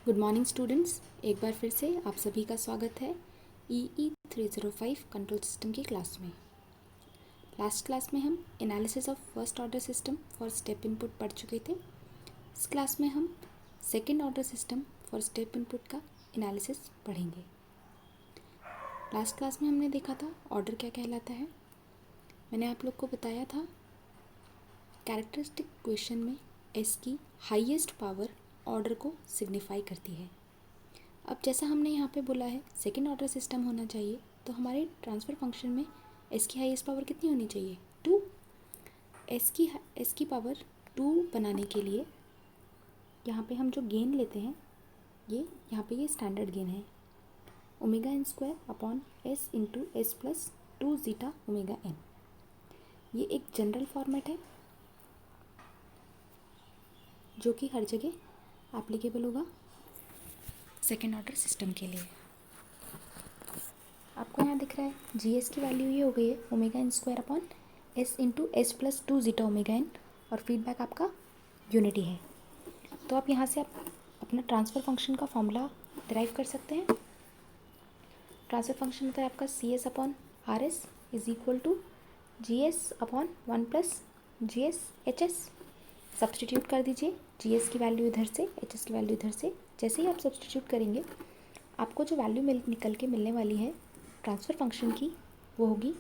Good morning students, एक बार फिर से आप सभी का स्वागत है EE 305 कंट्रोल सिस्टम की क्लास में। लास्ट क्लास में हम analysis of first order system for step input पढ़ चुके थे। इस क्लास में हम second order system for step input का एनालिसिस पढ़ेंगे। लास्ट क्लास में हमने देखा था ऑर्डर क्या कहलाता है। मैंने आप लोग को बताया था कैरेक्टरिस्टिक इक्वेशन में एस की हाईएस्ट पावर ऑर्डर को सिग्निफाई करती है। अब जैसा हमने यहाँ पे बोला है सेकेंड ऑर्डर सिस्टम होना चाहिए, तो हमारे ट्रांसफ़र फंक्शन में एस की हाईएस्ट पावर कितनी होनी चाहिए? 2। एस की पावर 2 बनाने के लिए यहाँ पे हम जो गेन लेते हैं यहाँ पे ये स्टैंडर्ड गेन है omega n square upon s into s plus 2 zeta omega n. ये एक जनरल फॉर्मेट है जो कि हर जगह एप्लीकेबल होगा सेकेंड ऑर्डर सिस्टम के लिए। आपको यहाँ दिख रहा है जी एस की वैल्यू ये हो गई है omega n square upon s into s plus 2 zeta omega n, और फीडबैक आपका यूनिटी है। तो आप यहाँ से आप अपना ट्रांसफ़र फंक्शन का फॉर्मूला डिराइव कर सकते हैं। ट्रांसफ़र फंक्शन होता है आपका C S upon R S is equal to G S upon 1 plus G S H S. Substitute कर दीजिए जी एस की वैल्यू इधर से, एच एस की वैल्यू इधर से। जैसे ही आप सब्सटीट्यूट करेंगे आपको जो वैल्यू निकल के मिलने वाली है ट्रांसफ़र फंक्शन की वो होगी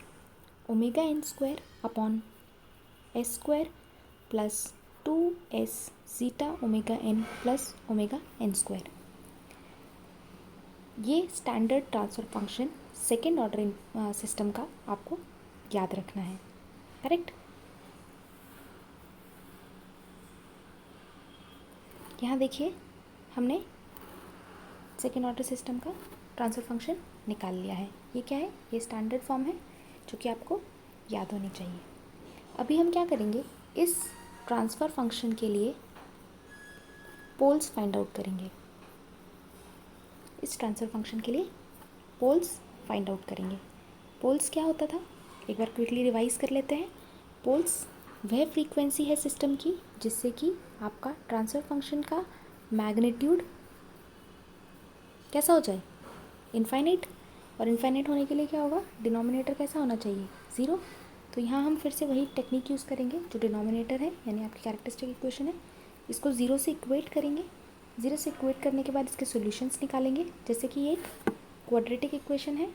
omega n square upon s square plus 2s zeta omega n plus omega n square. ये standard transfer function second order system का आपको याद रखना है, करेक्ट। यहाँ देखिए हमने सेकेंड ऑर्डर सिस्टम का ट्रांसफ़र फंक्शन निकाल लिया है। ये क्या है? ये स्टैंडर्ड फॉर्म है जो कि आपको याद होनी चाहिए। अभी हम क्या करेंगे, इस ट्रांसफ़र फंक्शन के लिए पोल्स फाइंड आउट करेंगे। इस ट्रांसफ़र फंक्शन के लिए पोल्स फाइंड आउट करेंगे। पोल्स क्या होता था, एक बार क्विकली रिवाइज कर लेते हैं। पोल्स वह फ्रीक्वेंसी है सिस्टम की जिससे कि आपका ट्रांसफ़र फंक्शन का मैग्नीट्यूड कैसा हो जाए? इनफाइनाइट। और इनफाइनाइट होने के लिए क्या होगा? डिनोमिनेटर कैसा होना चाहिए? 0। तो यहाँ हम फिर से वही टेक्निक यूज़ करेंगे, जो डिनोमिनेटर है यानी आपकी कैरेक्टरिस्टिक इक्वेशन है, इसको 0 से इक्वेट करेंगे। 0 से इक्वेट करने के बाद इसके सॉल्यूशंस निकालेंगे। जैसे कि ये एक क्वाड्रेटिक इक्वेशन है,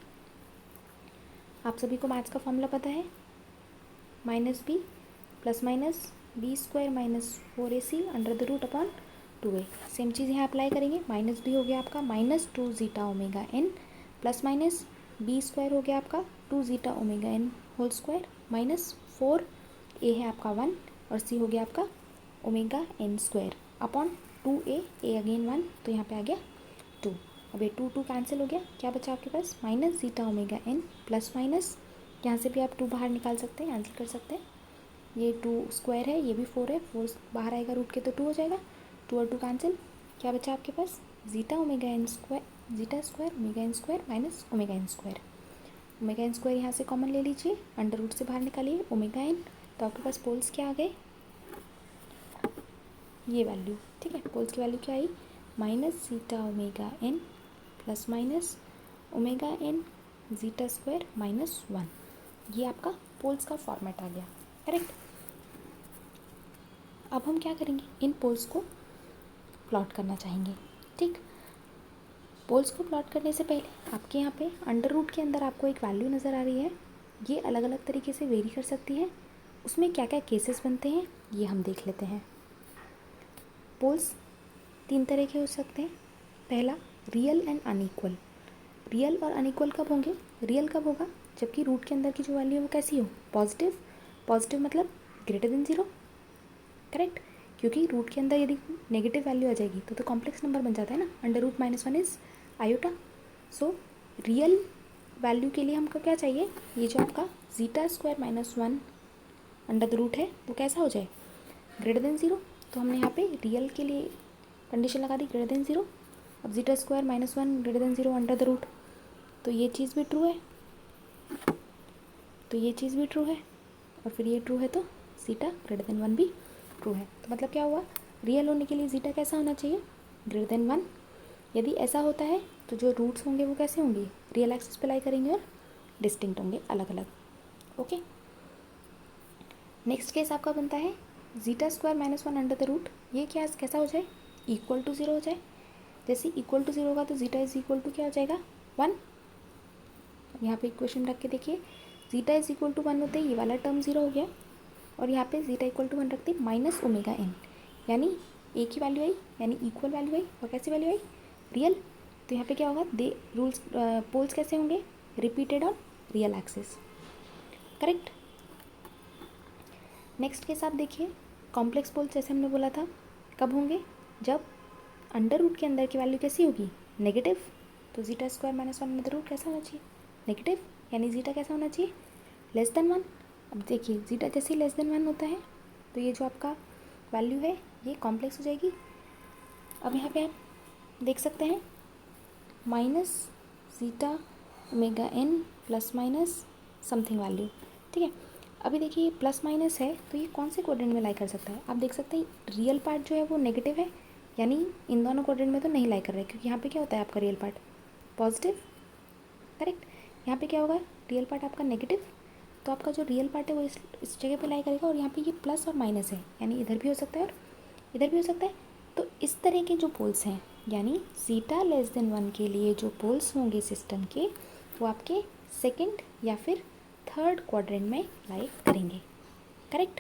आप सभी को मैथ्स का फॉर्मूला पता है, minus b plus minus b square minus 4ac under the root upon 2a। Same चीज़ यहाँ अप्लाई करेंगे। माइनस बी हो गया आपका minus 2 zeta omega n plus minus b square हो गया आपका 2 zeta omega n whole square minus 4a है आपका 1 और c हो गया आपका omega n square upon 2a, a again 1 तो यहाँ पे आ गया 2। अब ये 2 कैंसिल हो गया, क्या बचा आपके पास? Minus zeta omega n plus minus, यहाँ से भी आप 2 बाहर निकाल सकते हैं, कैंसिल कर सकते हैं। ये 2 स्क्वायर है, ये भी 4 है, 4 बाहर आएगा रूट के तो 2 हो जाएगा। 2 और 2 कैंसिल, क्या बचा आपके पास? Zeta omega n square, zeta square omega n square minus omega n square. Omega n square यहाँ से कॉमन ले लीजिए, अंडर रूट से बाहर निकालिए ओमेगा एन, तो आपके पास पोल्स क्या आ गए? ये वैल्यू, ठीक है। पोल्स की वैल्यू क्या आई? Minus zeta omega n plus minus omega n zeta square minus 1। ये आपका पोल्स का फॉर्मेट आ गया, करेक्ट। अब हम क्या करेंगे, इन पोल्स को प्लॉट करना चाहेंगे, ठीक। पोल्स को प्लॉट करने से पहले आपके यहाँ पे अंडर रूट के अंदर आपको एक वैल्यू नज़र आ रही है, ये अलग अलग तरीके से वेरी कर सकती है। उसमें क्या क्या केसेस बनते हैं ये हम देख लेते हैं। पोल्स 3 तरह के हो सकते हैं। पहला, रियल एंड अनइक्वल। रियल और अनइक्वल कब होंगे? रियल कब होगा? जबकि रूट के अंदर की जो वैल्यू है वो कैसी हो? पॉजिटिव। पॉजिटिव मतलब ग्रेटर देन 0, करेक्ट। क्योंकि रूट के अंदर यदि नेगेटिव वैल्यू आ जाएगी तो कॉम्प्लेक्स नंबर बन जाता है ना, under root -1 is iota. So real value के लिए हमको क्या चाहिए? ये जो आपका zeta square minus 1 under the root है वो कैसा हो जाए? Greater than 0। तो हमने यहाँ पे रियल के लिए कंडीशन लगा दी ग्रेटर देन 0। अब zeta square minus 1 greater than 0 under the root, तो ये चीज़ भी ट्रू है, तो ये चीज़ भी ट्रू है, और फिर ये ट्रू है तो ज़ीटा ग्रेटर देन 1 भी ट्रू है। तो मतलब क्या हुआ? रियल होने के लिए ज़ीटा कैसा होना चाहिए? Greater than 1। यदि ऐसा होता है तो जो रूट्स होंगे वो कैसे होंगे, रियल एक्सिस पे लाई करेंगे और डिस्टिंक्ट होंगे, अलग अलग। ओके, नेक्स्ट केस आपका बनता है zeta square minus one under the root. ये क्या कैसा हो जाए, इक्वल टू ज़ीरो हो जाए। जैसे इक्वल टू ज़ीरो होगा तो जीटा इज इक्वल टू क्या हो जाएगा, वन। यहाँ पे इक्वेशन रख के देखिए, zeta is equal to one होते ही ये वाला टर्म ज़ीरो हो गया, और यहाँ पे जीटा इक्वल टू वन रखते माइनस ओमेगा एन, यानी एक ही वैल्यू आई, यानी इक्वल वैल्यू आई। और कैसी वैल्यू आई, रियल। तो यहाँ पे क्या होगा, दे रूल्स पोल्स कैसे होंगे, repeated on real axis, correct. Next case आप देखिए, कॉम्प्लेक्स पोल्स जैसे हमने बोला था कब होंगे, जब अंडर रूट के अंदर की वैल्यू कैसी होगी, नेगेटिव। तो zeta square minus one under root कैसा होना चाहिए, नेगेटिव, यानी जीटा कैसा होना चाहिए, लेस देन वन। अब देखिए जीटा जैसे ही लेस देन वन होता है तो ये जो आपका वैल्यू है ये कॉम्प्लेक्स हो जाएगी। अब यहाँ पे आप देख सकते हैं minus zeta omega n plus minus something value, ठीक है। अभी देखिए ये प्लस माइनस है तो ये कौन से क्वाड्रेंट में लाई कर सकता है, आप देख सकते हैं रियल पार्ट जो है वो नेगेटिव है, यानी इन दोनों क्वाड्रेंट में तो नहीं लाई कर रहा है, क्योंकि यहाँ पे क्या होता है आपका रियल पार्ट पॉजिटिव, करेक्ट। यहाँ पे क्या होगा, रियल पार्ट आपका नेगेटिव, तो आपका जो रियल पार्ट है वो इस जगह पे लाई करेगा, और यहाँ पे ये प्लस और माइनस है, यानी इधर भी हो सकता है और इधर भी हो सकता है। तो इस तरह के जो पोल्स हैं, यानी जीटा लेस देन वन के लिए जो पोल्स होंगे सिस्टम के, वो आपके सेकंड या फिर थर्ड क्वाड्रेंट में लाई करेंगे, करेक्ट।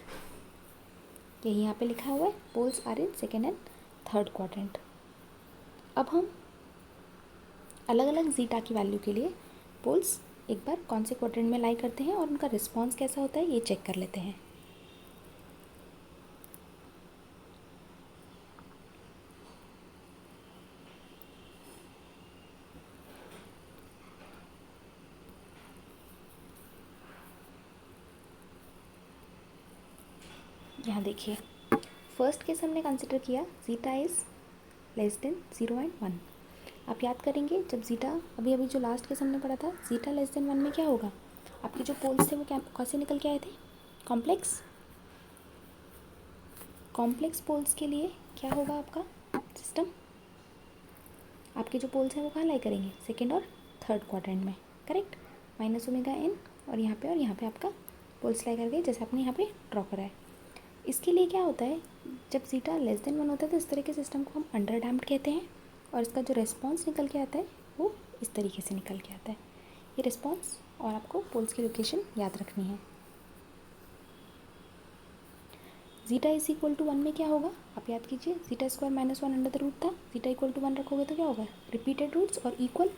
यही यहाँ पे लिखा हुआ है, poles are in second and third quadrant. अब हम अलग अलग जीटा की वैल्यू के लिए पोल्स एक बार कौन से क्वाड्रेंट में लाई करते हैं और उनका रिस्पॉन्स कैसा होता है ये चेक कर लेते हैं। यहाँ देखिए फर्स्ट केस हमने कंसिडर किया zeta is less than zero and one. आप याद करेंगे जब जीटा अभी अभी जो लास्ट केस हमने पढ़ा था, जीटा लेस देन वन में क्या होगा, आपके जो पोल्स थे वो क्या कैसे निकल के आए थे, कॉम्प्लेक्स। कॉम्प्लेक्स पोल्स के लिए क्या होगा आपका सिस्टम, आपके जो पोल्स हैं वो कहाँ लाई करेंगे, सेकेंड और थर्ड क्वाड्रेंट में, करेक्ट। माइनस ओमेगा एन और यहाँ पे आपका पोल्स लाई करके जैसे आपने यहाँ पे ड्रॉ करा है। इसके लिए क्या होता है, जब जीटा लेस देन वन होता है तो इस तरह के सिस्टम को हम अंडर डैम्प्ड कहते हैं, और इसका जो रिस्पॉन्स निकल के आता है वो इस तरीके से निकल के आता है, ये रिस्पॉन्स। और आपको पोल्स की लोकेशन याद रखनी है। Zeta is equal to one में क्या होगा, आप याद कीजिए, zeta square minus one under the root था, जीटा इक्वल टू वन रखोगे तो क्या होगा, रिपीटेड रूट्स और इक्वल,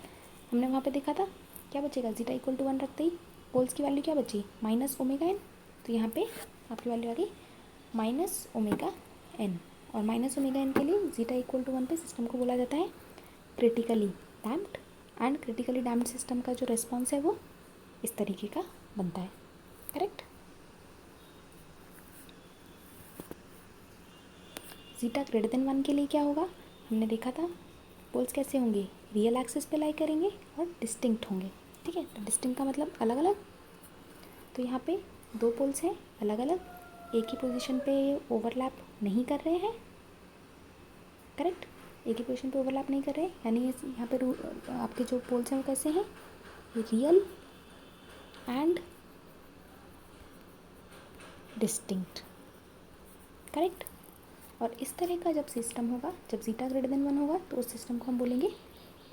हमने वहाँ पे देखा था। क्या बचेगा, जीटा इक्वल टू वन रखते ही पोल्स की वैल्यू क्या बची, माइनस ओमेगा एन। तो यहाँ पे आपकी वैल्यू आ गई माइनस ओमेगा एन, और माइनस ओमेगा एन के लिए जीटा इक्वल टू वन पे सिस्टम को बोला जाता है critically damped, and critically damped system का जो रिस्पॉन्स है वो इस तरीके का बनता है, correct. Zeta greater than one के लिए क्या होगा, हमने देखा था पोल्स कैसे होंगे, रियल एक्सिस पे लाई करेंगे और डिस्टिंक्ट होंगे, ठीक है। तो डिस्टिंक्ट का मतलब अलग अलग। तो यहाँ पे दो पोल्स हैं अलग अलग, एक ही पोजीशन पे ओवरलैप नहीं कर रहे हैं, करेक्ट, एक ही पोजीशन पे ओवरलैप नहीं कर रहे हैं, यानी यहाँ पे आपके जो पोल्स हैं वो कैसे हैं, रियल एंड डिस्टिंक्ट, करेक्ट। और इस तरह का जब सिस्टम होगा, जब जीटा ग्रेटर देन वन होगा तो उस सिस्टम को हम बोलेंगे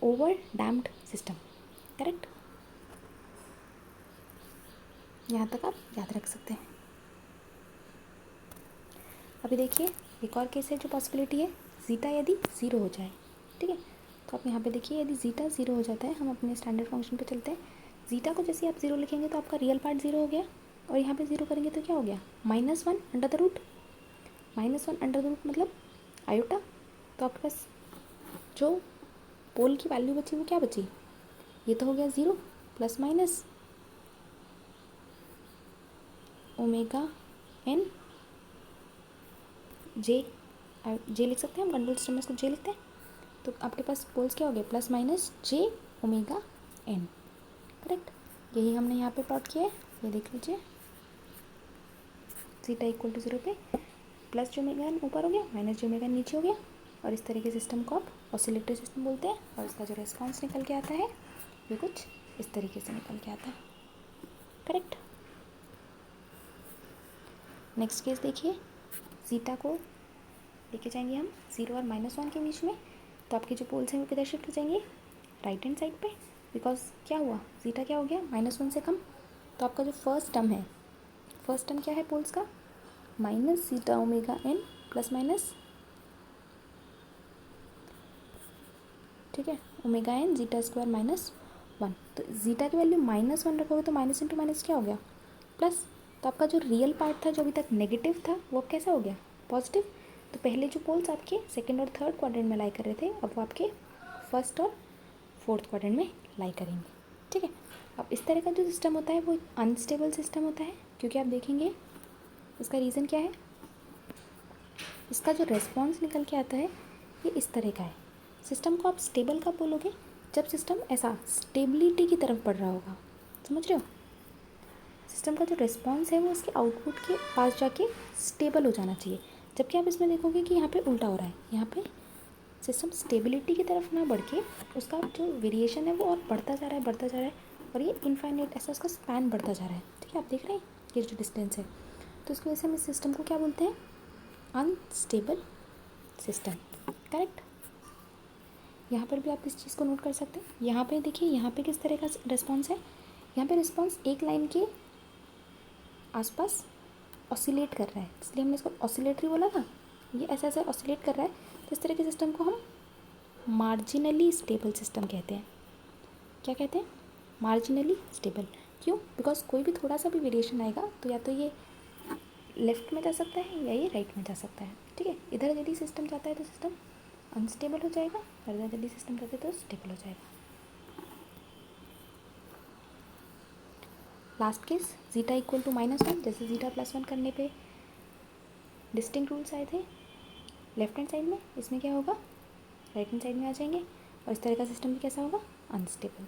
ओवर डैम्प्ड सिस्टम, करेक्ट। यहाँ तक आप याद रख सकते हैं। अभी देखिए एक और केस है जो पॉसिबिलिटी है, जीटा यदि ज़ीरो हो जाए, ठीक है। तो आप यहाँ पे देखिए यदि जीटा ज़ीरो हो जाता है, हम अपने स्टैंडर्ड फंक्शन पे चलते हैं, जीटा को जैसे आप ज़ीरो लिखेंगे तो आपका रियल पार्ट ज़ीरो हो गया, और यहाँ पे ज़ीरो करेंगे तो क्या हो गया, minus one under the root, minus one under the root मतलब आयोटा। तो आपके पास जो पोल की वैल्यू बची वो क्या बची, ये तो हो गया zero plus minus omega n j, j लिख सकते हैं हम, कंट्रोल सिस्टम में इसको जे लिखते हैं। तो आपके पास पोल्स क्या हो गए, प्लस माइनस जे ओमेगा एन, करेक्ट। यही हमने यहाँ पे प्लॉट किया है, ये देख लीजिए, जीटा इक्वल टू ज़ीरो पे प्लस जो ओमेगा एन ऊपर हो गया, माइनस जो ओमेगा एन नीचे हो गया, और इस तरह के सिस्टम को आप ऑसिलेटरी सिस्टम बोलते हैं। और इसका जो रेस्पॉन्स निकल के आता है वो कुछ इस तरीके से निकल के आता है। करेक्ट। नेक्स्ट केस देखिए, जीटा को लेके जाएंगे हम 0 और -1 के बीच में, तो आपके जो पोल्स हैं वो किधर शिफ्ट हो जाएंगे, राइट हैंड साइड पे, बिकॉज क्या हुआ, जीटा क्या हो गया, -1 से कम। तो आपका जो फर्स्ट टर्म है, फर्स्ट टर्म क्या है पोल्स का, -ζ ओमेगा n प्लस माइनस, ठीक है, ओमेगा n जीटा स्क्वायर -1। तो जीटा की वैल्यू -1 रखोगे तो माइनस इंटू माइनस क्या हो गया, प्लस। तो आपका जो रियल पार्ट था जो अभी तक नेगेटिव था वो कैसा हो गया, पॉजिटिव। तो पहले जो पोल्स आपके सेकंड और थर्ड क्वाड्रेंट में लाई कर रहे थे, अब वो आपके फर्स्ट और फोर्थ क्वाड्रेंट में लाई करेंगे। ठीक है। अब इस तरह का जो सिस्टम होता है वो अनस्टेबल सिस्टम होता है, क्योंकि आप देखेंगे इसका रीज़न क्या है, इसका जो रेस्पॉन्स निकल के आता है ये इस तरह का है। सिस्टम को आप स्टेबल कब बोलोगे, जब सिस्टम ऐसा स्टेबिलिटी की तरफ बढ़ रहा होगा, समझ रहे हो। सिस्टम का जो रिस्पॉन्स है वो उसके आउटपुट के पास जाके स्टेबल हो जाना चाहिए, जबकि आप इसमें देखोगे कि यहाँ पे उल्टा हो रहा है, यहाँ पे सिस्टम स्टेबिलिटी की तरफ ना बढ़ के उसका जो वेरिएशन है वो और बढ़ता जा रहा है, बढ़ता जा रहा है, और ये इनफाइनाइट ऐसा उसका स्पैन बढ़ता जा रहा है। ठीक है, आप देख रहे हैं ये जो डिस्टेंस है, तो इसकी वजह से हम इस सिस्टम को क्या बोलते हैं, अनस्टेबल सिस्टम। करेक्ट। यहाँ पर भी आप इस चीज़ को नोट कर सकते हैं। यहाँ पे देखिए, यहाँ पे किस तरह का रिस्पॉन्स है, यहाँ पे रिस्पॉन्स एक लाइन के आसपास ऑसिलेट कर रहा है, इसलिए हमने इसको ऑसिलेटरी बोला था। ये ऐसा ऐसा ऑसिलेट कर रहा है, तो इस तरह के सिस्टम को हम मार्जिनली स्टेबल सिस्टम कहते हैं। क्या कहते हैं, मार्जिनली स्टेबल। क्यों, बिकॉज कोई भी थोड़ा सा भी वेरिएशन आएगा तो या तो ये लेफ्ट में जा सकता है या ये राइट में जा सकता है। ठीक है, इधर यदि सिस्टम जाता है तो सिस्टम अनस्टेबल हो जाएगा, और इधर यदि सिस्टम जाता है तो स्टेबल हो जाएगा। Last case, zeta equal to -1, जैसे जीटा +1 करने पे डिस्टिंक्ट रूल्स आए थे लेफ्ट हैंड साइड में, इसमें क्या होगा, राइट हैंड साइड में आ जाएंगे, और इस तरह का सिस्टम भी कैसा होगा, अनस्टेबल।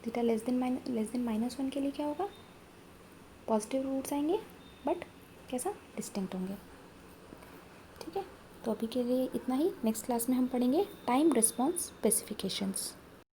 जीटा लेस देन -1 के लिए क्या होगा, पॉजिटिव रूट्स आएंगे, बट कैसा, डिस्टिंक्ट होंगे। ठीक है, तो अभी के लिए इतना ही। नेक्स्ट क्लास में हम पढ़ेंगे टाइम रिस्पॉन्स स्पेसिफिकेशंस।